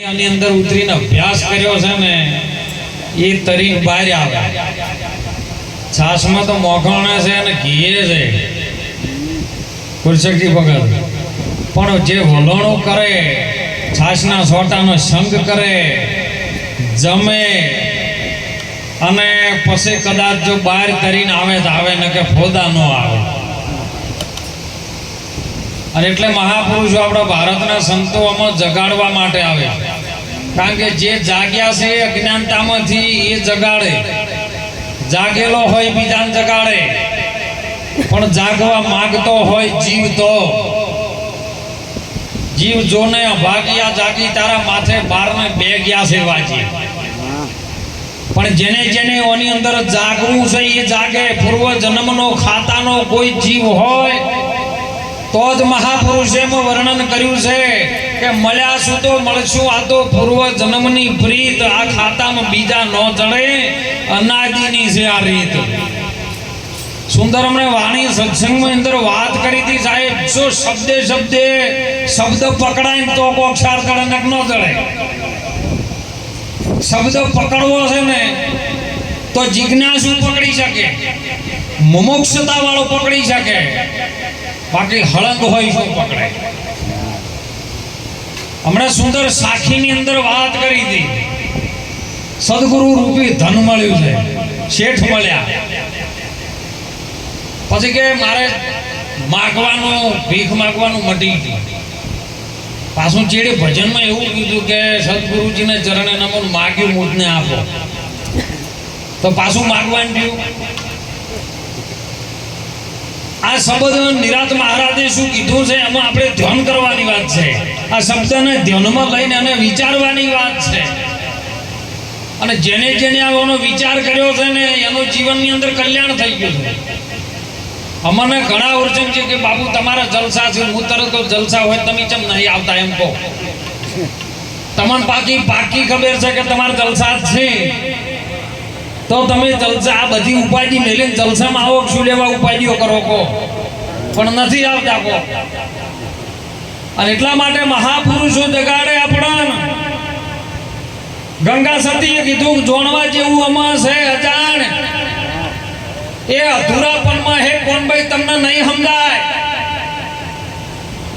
આની અંદર ઉતરીને અભ્યાસ કર્યો છે ને એ તરીને બહાર આવે. છાસમાં તો મોખણે છે અને ઘીએ છે કુલશક્તિ ભગત, પણ જે વલણો કરે, છાસના સોટાનો સંગ કરે, જમે અને પછી કદાચ જો બહાર તરીને આવે તો આવે ને કે ફોદા ન આવે. અને એટલે મહાપુરુષો આપણા ભારતના સંતો આમાં જગાડવા માટે આવે, કારણ કે જે જાગ્યા છે અજ્ઞાનતામાંથી એ જગાડે, જાગેલો હોય બીજાને જગાડે, પણ જાગવા માંગતો હોય જીવ તો જીવ જોને અભાગ્યા જાગી તારા માથે બારને બે ગયા છે વાંચી. પણ જેને જેને ઓની અંદર જાગવું છે એ જાગે. પૂર્વ જન્મનો ખાતાનો કોઈ જીવ હોય તો જ મહાપુરુષે વર્ણન કર્યું છે કે મળ્યા છું તો મળશું, આ તો પૂર્વ જન્મની પ્રીત, આ ખાતામાં બીજા ન જડે, અનાદિની છે આ રીત. સુંદર અમને વાણી સત્સંગમાં અંદર વાત કરી હતી સાહેબ, જો શબ્દે શબ્દે શબ્દ પકડાય તો કોક્ષાર ચડે ન ચડે. શબ્દ પકડવો છે ને તો જિજ્ઞાસુ પકડી શકે, મુમુક્ષતા વાળો પકડી શકે, બાકી હળંગ હોય શું પકડે. હમણાં સુંદર સાખીની અંદર વાત કરી હતી, સદગુરુ રૂપી ધન મળ્યું છે, શેઠ મળ્યા, પછી કે મારે માગવાનું, ભીખ માગવાનું મટી ગયું. પાછું ચેડે ભજનમાં એવું કીધું કે સદગુરુજીને ચરણે નમો, માગ્યું મુજને આપો, તો પાછું માગવાનું થયું. આ શબ્દ નિરાત મહારાજે શું કીધું છે એમાં આપણે ધ્યાન કરવાની વાત છે. આ શબ્દને ધ્યાનમાં લઈને અને વિચારવાની વાત છે. અને જેને જેને આનો વિચાર કર્યો છે ને એનું જીવનની અંદર કલ્યાણ થઈ ગયું છે. અમને ઘણા ઓરચન છે કે બાપુ તમારા જલસા છે, હું તરત જલસા હોય તમે કેમ નહીં આવતા એમ કહો. તમને પાકી ખબર છે કે તમારા જલસા છે તો તમે જલસા આ બધી ઉપાધિ મેળીને જલસામાં આવો, શું લેવા ઉપાધિઓ કરો કહો, પણ નથી આવતા કહો. અને એટલા માટે મહાપુરુષો જગાડે આપણા. ગંગા સતીએ કીધું જોણવા જેવું અમા છે અજાણ, એ અધૂરાપણમાં હે કોણ ભાઈ તમને નહીં સમજાય.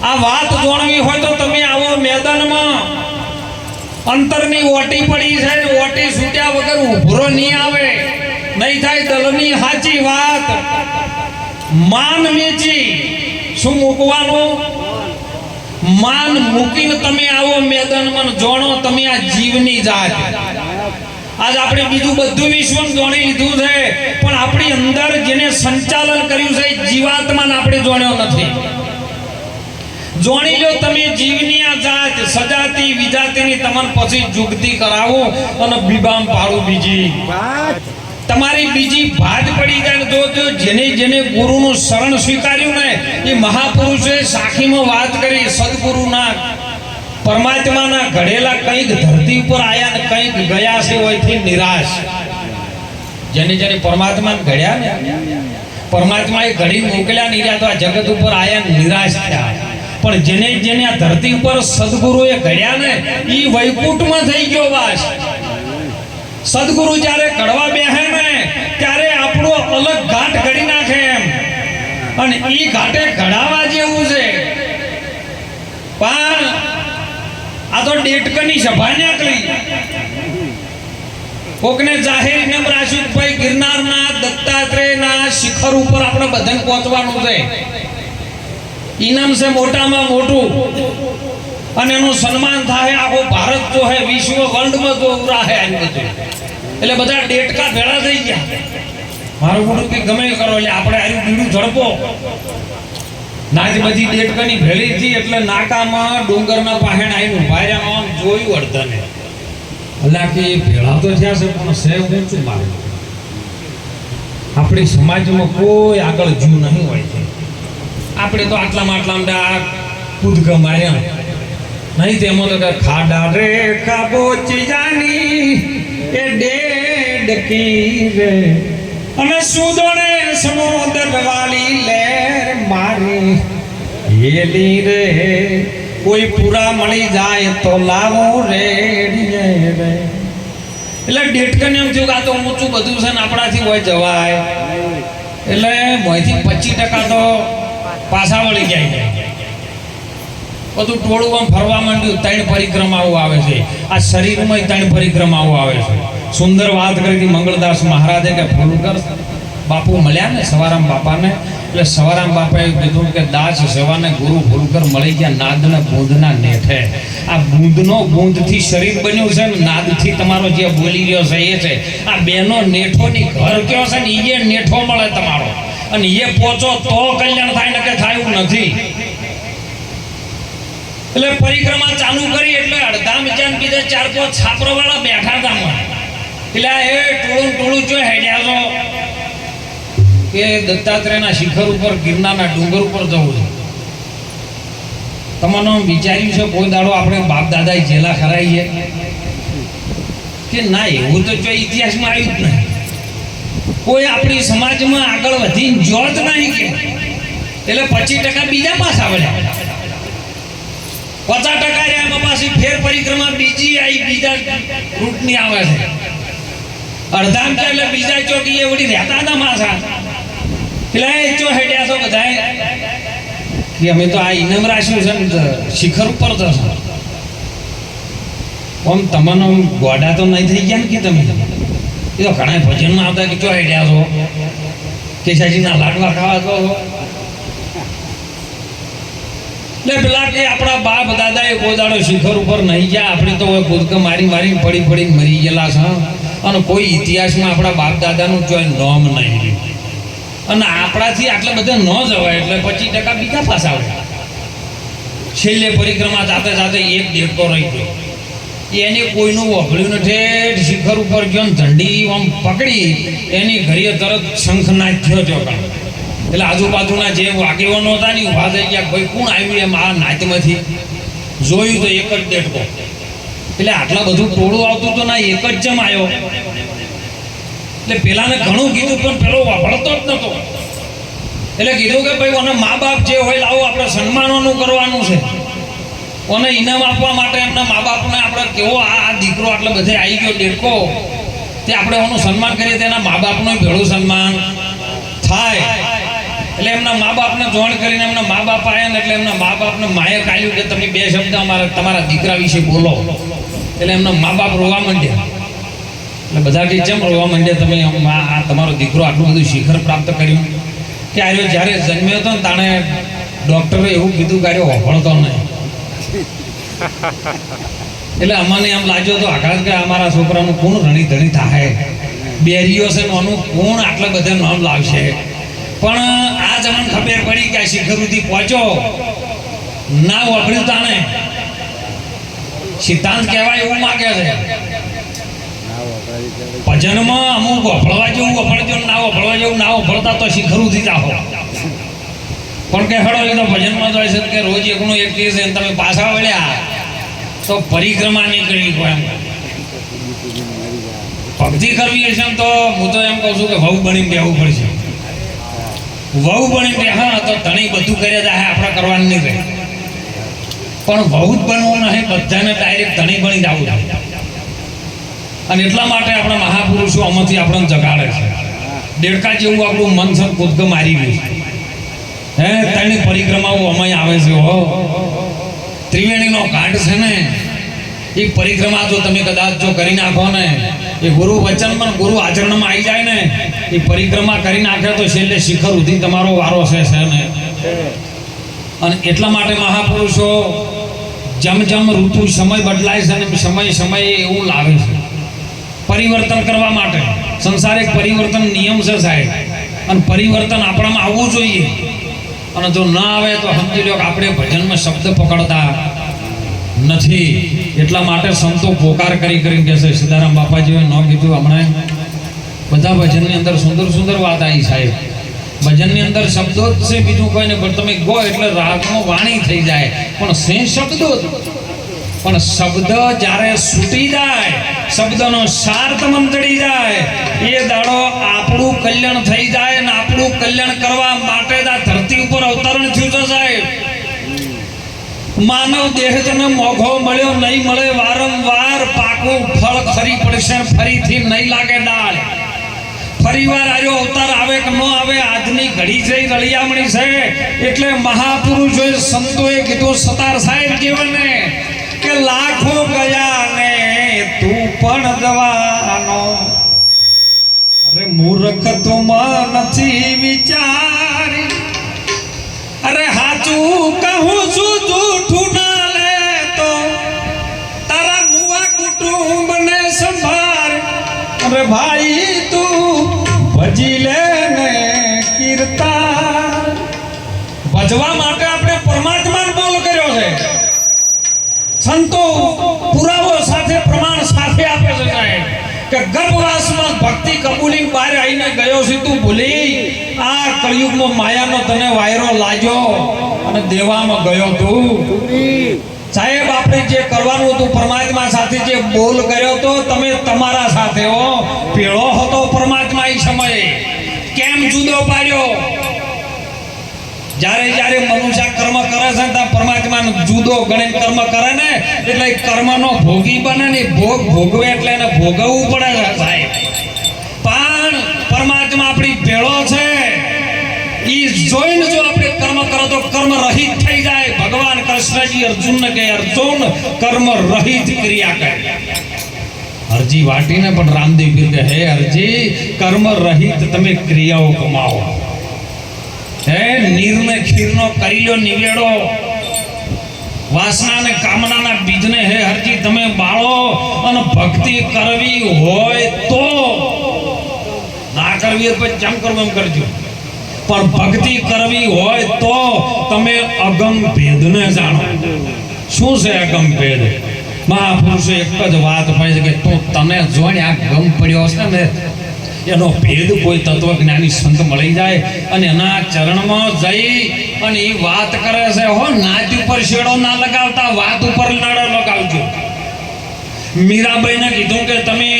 આ વાત જોણવી હોય તો તમે આવો મેદાનમાં. અંતરની ઓટી પડી છે, ઓટી છૂટ્યા વગર ઉભરો નહીં આવે, નહીં થાય દલની સાચી વાત. માન વેચી શું મૂકવાનું, માન મૂકીને તમે આવો મેદાનમાં, જોણો તમે આ જીવની જાત. આજ આપણે બીજું બધું વિશ્વ જોણી લીધું છે, પણ આપણી અંદર જેને સંચાલન કર્યું છે જીવાત્માને આપણે જોણ્યો નથી. જોણી લો તમે જીવની આ જાત, સજાતી વિજાતીની તમને પછી જુગતી કરાવો અને બીબામ પાડું બીજી, તમારી બીજી ભાત પડી જાય. જો જેને જેને ગુરુનું શરણ સ્વીકાર્યું ને એ મહાપુરુષે સાખીમાં વાત કરી, સદગુરુના પરમાત્માના ઘડેલા કંઈક ધરતી ઉપર આયા ને કંઈક ગયા છે ઓયથી નિરાશ. જેને જેને પરમાત્માને ઘડ્યા ને, પરમાત્માએ ઘડી મોકલ્યા નહીં રહ્યા તો આ જગત ઉપર આયા ને નિરાશ થયા. પણ જેને જેને આ ધરતી ઉપર સદગુરુએ ઘડ્યા ને એ વૈકુંઠમાં થઈ ગયો વાસ. સદગુરુ જ્યારે ઘડવા બેહે ને ત્યારે આપણો અલગ ઘાટ ઘડી નાખે એમ, અને એ ઘાટે ઘડાવા જેવું છે. પણ આ તો ડેટકની સભા નીકળી. કોકને જાહેર ઇનામ રાખ્યું ભાઈ ગિરનારના દત્તાત્રેયના શિખર ઉપર આપણે બધાને પહોંચવાનું છે, ઇનામ છે મોટામાં મોટું, અને એનું સન્માન થાય. આખો ભારત જો હે, વિશ્વ વર્લ્ડમાં જો ઉરા હે આ બધું. એટલે બધા ડેટકા ભેળા થઈ ગયા. મારું મોટું કે ગમે કરો એટલે આપણે આનું બીડું ઝડપો. નાજ બધી ડેટકાની ભેળી હતી એટલે નાકામાં ડુંગરના પાહેણ આવીને ભાર્યામાં જોયું અડધાને. અલ્લા કે ભેળા તો થયા છે પણ સે ઊંચું મારે. આપણી સમાજમાં કોઈ આગળ જીવ નહીં હોય છે. આપણે તો આટલામાં આ કૂદક માર્યા નહીં. તેમાં તો ખાડા રે ખાબોચી જાની એ ડેડકી રે, અને સુદોડે સમુદ્ર વાળી લેર મારી હેલી રે કોઈ પૂરા મળી જાય તો લાવો રેડીએ રે. એટલે ડેટકન એમ થયું કે આ તો ઊંચું બધું છે ને આપણાથી હોય જવાય, એટલે મોંથી 25% તો પાછા વળી જાય. બધું ટોળું આમ ફરવા માંડ્યું. 3 પરિક્રમાઓ આવે છે આ શરીરમાં, 3 પરિક્રમાઓ આવે છે. સુંદર વાત કરી હતી મંગળદાસ મહારાજે કે ફૂલકર બાપુ મળ્યા ને સવારામ બાપાને, એટલે સવારામ બાપાએ કીધું કે દાસ સવારને ગુરુ ફૂલકર મળી ગયા નાદને બૂંદના નેઠે. આ બૂંદનો બૂંદથી શરીર બન્યું છે ને નાદથી તમારો જે બોલી રહ્યો છે એ છે. આ બેનો નેઠોની ઘર કયો છે ને એ નેઠો મળે તમારો, અને એ પહોંચો તો કલ્યાણ થાય ને કે થાય નથી. એટલે પરિક્રમા ચાલુ કરી એટલે અડધા મજાન બીજા 4-5 છાપરો વાળા બેઠા હતા. એટલે એ ટોળું જો હેડ્યા છો કે દત્તાત્રેયના શિખર ઉપર ગિરનારના ડુંગર ઉપર જવું છે. તમને વિચાર્યું છે કોઈ દાડો આપણે બાપ દાદા જેલા ખરાઈએ કે ના? એવું તો જો ઇતિહાસમાં આવ્યું જ નહીં. કોઈ આપણી સમાજમાં આગળ વધીને જોત નહીં કે. એટલે 25% બીજા પાછા વળ્યા, 50% રહ્યા. એમાં પાછી ફેર પરિક્રમા બીજી આવી, બીજા રૂટની આવે છે. અડધા એટલે બીજા ચોકી એવડી રહેતા હતા માસા. એટલે ચો હેડ્યા છો બધા કે અમે તો આ ઇનામ રાખ્યું છે ને શિખર ઉપર જશો. આમ તમને ગોડા તો નહીં થઈ ગયા ને કે તમે? એ તો ઘણા ભજનમાં આવતા કે ચો હેડ્યા છો કેશાજીના લાડવા ખાવા છો. એટલે પેલા કે આપણા બાપ દાદા એ કોઈ દાડો શિખર ઉપર નહીં ગયા. આપણે તો કૂદકા મારી મારીને પડી મરી ગયેલા છે, અને કોઈ ઇતિહાસમાં આપણા બાપ દાદાનું કોઈ નોમ નહીં. અને આપણાથી આટલા બધા ન જવાય એટલે 25% બીજા પાછા આવે. છેલ્લે પરિક્રમા જાતે જાતે એક દેડકો રહી ગયો. એને કોઈનું વગળ્યું નથી. શિખર ઉપર ગયો ઝંડી આમ પકડી એની ઘડીએ તરત શંખનાદ થયો જો. એટલે આજુબાજુના જે આગેવાનો હતા ને ઉભા થઈ ગયા, ભાઈ કોણ આવ્યું એમ આ નાચમાંથી. જોયું તો એક જ દેડકો. એટલે આટલા બધું ટોળું આવતું તો ના એક જ જમ આવ્યો. એટલે પેલાને ઘણું કીધું પણ પેલો વાપરતો જ નતો. એટલે કીધું કે ભાઈ ઓને મા બાપ જે હોય લાવો આપણે સન્માનોનું કરવાનું છે. ઓને ઇનામ આપવા માટે એમના મા બાપને આપણે કેવો આ દીકરો આટલે બધે આવી ગયો દેડકો, તે આપણે ઓનું સન્માન કરીએ તેના મા બાપનું ભેળું સન્માન થાય. એટલે એમના મા બાપને જોણ કરીને એમના મા બાપ આવ્યા ને એટલે એમના મા બાપને માએ કાઢ્યું કે તમે 2 શબ્દ તમારા દીકરા વિશે બોલો. એટલે એમના મા બાપ રોવા માંડ્યા. એટલે બધા કે જેમ રોવા માંડ્યા તમે આ તમારો દીકરો આટલું બધું શિખર પ્રાપ્ત કર્યું કે આર્યો જ્યારે જન્મ્યો હતો ને તાણે ડૉક્ટરે એવું કીધું કે આર્યો હોભળતો નહીં. એટલે અમને એમ લાગ્યો તો આઘાત કે અમારા છોકરાનું કોણ રણી ધણી થાય, બેરીઓ છે એનું કોણ આટલા બધા નામ લાવશે. પણ આ જમણ ખબર પડી કે આ શિખર સુધી પહોંચ્યો ના વગડ્યું તાણે સિદ્ધાંત કહેવાય એવું માગે છે. ભજનમાં અમુક વફળવા જેવું વફળજો, ના વફળવા જેવું ના વફળતા તો શિખર સુધી જાઓ. પણ કે હળો એ તો ભજનમાં તો છે કે રોજ એકનું એક દિવસ તમે પાછા વળ્યા તો પરિક્રમા નીકળી એમ. ભક્તિ કરવી હશે તો હું તો એમ કહું છું કે વહુ બનીને બેહવું પડશે. વહુ બનીને બેહા તો ધણી બધું કરે જાય, આપણે કરવાનું નહીં રહે. પણ વહુ જ બનવું નહીં, બધાને ડાયરેક્ટ ધણી બની જવું. અને એટલા માટે આપણા મહાપુરુષો આમાંથી આપણને જગાડે છે. દેડકા જેવું આપણું મન છે કૂદકો મારી ગયું. હે 3 પરિક્રમાઓ અમાય આવે છે. હો ત્રિવેણીનો ઘાટ છે ને એ પરિક્રમા જો તમે કદાચ જો કરી નાખો ને, એ ગુરુ વચનમાં ગુરુ આચરણમાં આવી જાય ને, એ પરિક્રમા કરી નાખે તો છેલ્લે શિખર સુધી તમારો વારો છે ને. અને એટલા માટે મહાપુરુષો જેમ જેમ ઋતુ સમય બદલાય છે ને સમયે એવું લાવે છે પરિવર્તન કરવા માટે. સંસાર એક પરિવર્તન નિયમ છે સાહેબ, અને પરિવર્તન આપણામાં આવવું જોઈએ. અને જો ના આવે તો સમજી લો કે આપણે ભજનમાં શબ્દ પકડતા નથી. એટલા માટે સંતો પોકાર કરી કરીને કહે છે. સીતારામ બાપાજીએ ન કીધું હમણાં બધા ભજનની અંદર સુંદર સુંદર વાત આવી સાહેબ. ભજનની અંદર શબ્દો જ છે, બીજું કોઈ નહીં. પણ તમે ગો એટલે રાગનો વાણી થઈ જાય, પણ સે શબ્દો જ. પણ શબ્દ જ્યારે છૂટી જાય, શબ્દનો સાર તમને ચડી જાય, એ દાડો આપણું કલ્યાણ થઈ જાય. અને આપણું કલ્યાણ કરવા માટે આ ધરતી ઉપર અવતરણ થયું છે સાહેબ. માનવ દેહ તને મોઘો મળ્યો નહીં મળે વારંવાર પાકું ફળ ખરી પડશે ફરીથી નહીં લાગે ડાળ ફરીવાર આયો અવતાર આવે કે ન આવે આજની ઘડી છે રળિયામણી છે એટલે મહાપુરુષોએ સંતોએ કીધું સતાર સાહેબ જીવને કે લાખો ગયા ને તું પણ જવાનો અરે મૂર્ખ તું નથી વિચારી અરે હાચું કહું છું જૂઠું ના લેતો તારા મુવા કુટુંબને સંભાળ અરે ભાઈ તું ભજી લે ને કીર્તન ભજવા માટે આપણે પરમાત્માને બોલ કર્યો છે સંતો પુરાવો સાથે પ્રમાણ સાથે આપે છે સાહેબ કે ગર્ભવાસમાં ભક્તિ કબૂલી બહાર આવીને ગયો છે તું ભૂલી આ કળિયુગમાં માયાનો તને વાયરો લાગ્યો અને દેવામાં ગયો તું સાહેબ આપણે જે કરવાનું હતું પરમાત્મા સાથે જે બોલ કર્યો તો તમે તમારા સાથે હો પેળો હતો પરમાત્મા એ સમયે કેમ જુદો પાડ્યો જ્યારે જ્યારે મનુષ્ય કર્મ કરે છે ત્યાં પરમાત્માનો જુદો ગણીને કર્મ કરે ને એટલે કર્મનો ભોગી બને ને ભોગ ભોગવે એટલે એને ભોગવવું પડે છે સાહેબ પણ પરમાત્મા આપણી ભેળો છે ઈ જોઈને જો આપણે કર્મ કરો તો કર્મ રહિત થઈ જાય ભગવાન કૃષ્ણજી અર્જુનને કહે અર્જુન કર્મ રહિત ક્રિયા કરે અરજી વાટીને પણ રામદેવ પીર કહે હે અરજી કર્મ રહિત તમે ક્રિયાઓ કમાવો હે નીરને ખીરનો કરી લો નિવેડો વાસના ને કામનાના બીજને હે હરજી તમે બાળો અને ભક્તિ કરવી હોય તો ના કરવી હોય તો જેમ કરવું એમ કરજો પણ ભક્તિ કરવી હોય તો તમે અગમ ભેદને જાણો શું છે અગમ ભેદ મહાપુરુષે એક જ વાત પાડી કે તું તને જોઈને આ ગમ પડ્યો છે ને એનો ભેદ કોઈ તત્વજ્ઞાની સંત મળી જાય અને એના ચરણમાં જઈ અને એ વાત કરે છે હો નાચ ઉપર શેડો ના લગાવતા વાત ઉપર નાડો લગાવજો મીરાબાઈને કીધું કે તમે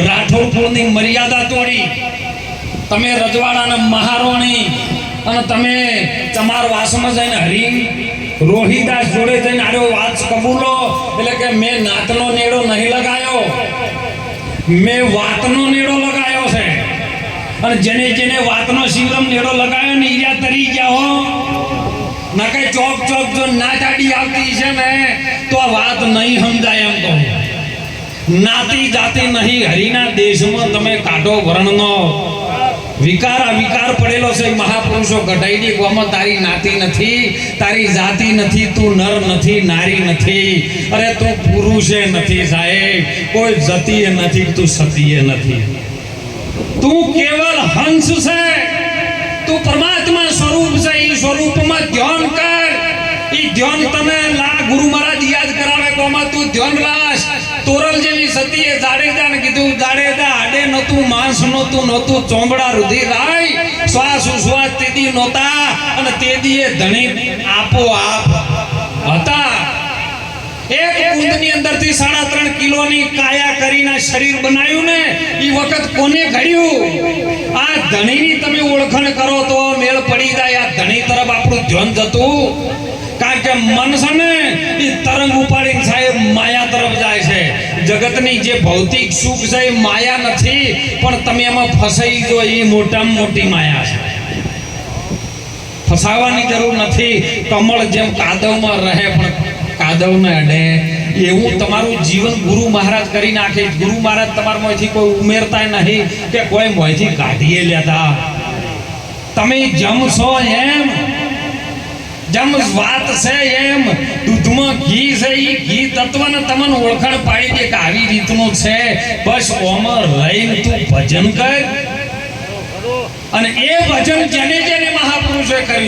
રાઠોડ કુળની મર્યાદા તોડી તમે રજવાડાના મહારોણી અને તમે તમાર વાસમાં જઈને હરી રોહિદાસ જોડે જઈને આરો વાત કબૂલો એટલે કે મેં નાતનો નેડો નહીં લગાયો મેં વાતનો નેડો લગાયો છે અને જેને જેને વાતનો શિવરમ નેડો લગાયો ને ઈયા તરી ગયા હો ના કઈ ચોક ચોક જો ના ચાડી આવતી છે ને તો આ વાત નહીં સમજાય એમ કહું નાતી જાતી નહીં હરિના દેશમાં તમે કાઢો વર્ણનો વિકાર અવિકાર પડેલો છે મહાપુરુષો ઘટાડી કોમાં તારી નાતી નથી તારી જાતિ નથી તું નર નથી નારી નથી અરે તું પુરુષે નથી સાહેબ કોઈ જતીએ નથી તું સતીએ નથી તું કેવલ હંસ છે તું પરમાત્મા સ્વરૂપ છે એ સ્વરૂપમાં ધ્યાન કર એ ધ્યાન તને લા ગુરુ મહારાજ યાદ કરાવે કોમાં તું ધ્યાન લાશ તોરલ જેવી સતીએ જાડેજાને કીધું જાડેજા આડે નતું માંસ નતું ચોંબડા રુધિર રાય શ્વાસ ઉશ્વાસ તેદી નહોતા અને તેદીએ ધણી આપો આપ હતા એક કુંડની અંદરથી 3.5 કિલોની કાયા કરીને શરીર બનાવ્યું ને એ વખત કોને ઘડ્યું આ ધણીની તમે ઓળખાણ કરો તો મેળ પડી જાય આ ધણી તરફ આપણું ધ્યાન જતું કારણ કે મન છે ને એ તરંગ ઉપાડીને સાહેબ માયા તરફ જાય છે જગતની જે ભૌતિક સુખ છે એ માયા નથી પણ તમે એમાં ફસાઈ જો એ મોટામાં મોટી માયા છે ફસાવાની જરૂર નથી કમળ જેમ કાદવમાં રહે પણ કાદવને અડે એવું તમારું જીવન ગુરુ મહારાજ કરી નાખે ગુરુ મહારાજ તમારામાંથી કોઈ ઉમેરતા નહીં કે કોઈ મોંથી કાઢીએ લેતા તમે જમશો એમ જમ વાત છે એમ દૂધમાં ઘી છે એ ઘી તત્વને તમને ઓળખાણ પાડી દે કે આવી રીતનું છે બસ ઓમાં રહીને તું ભજન કર અને એ ભજન જેને જેને મહાપુરુષોએ કર્યું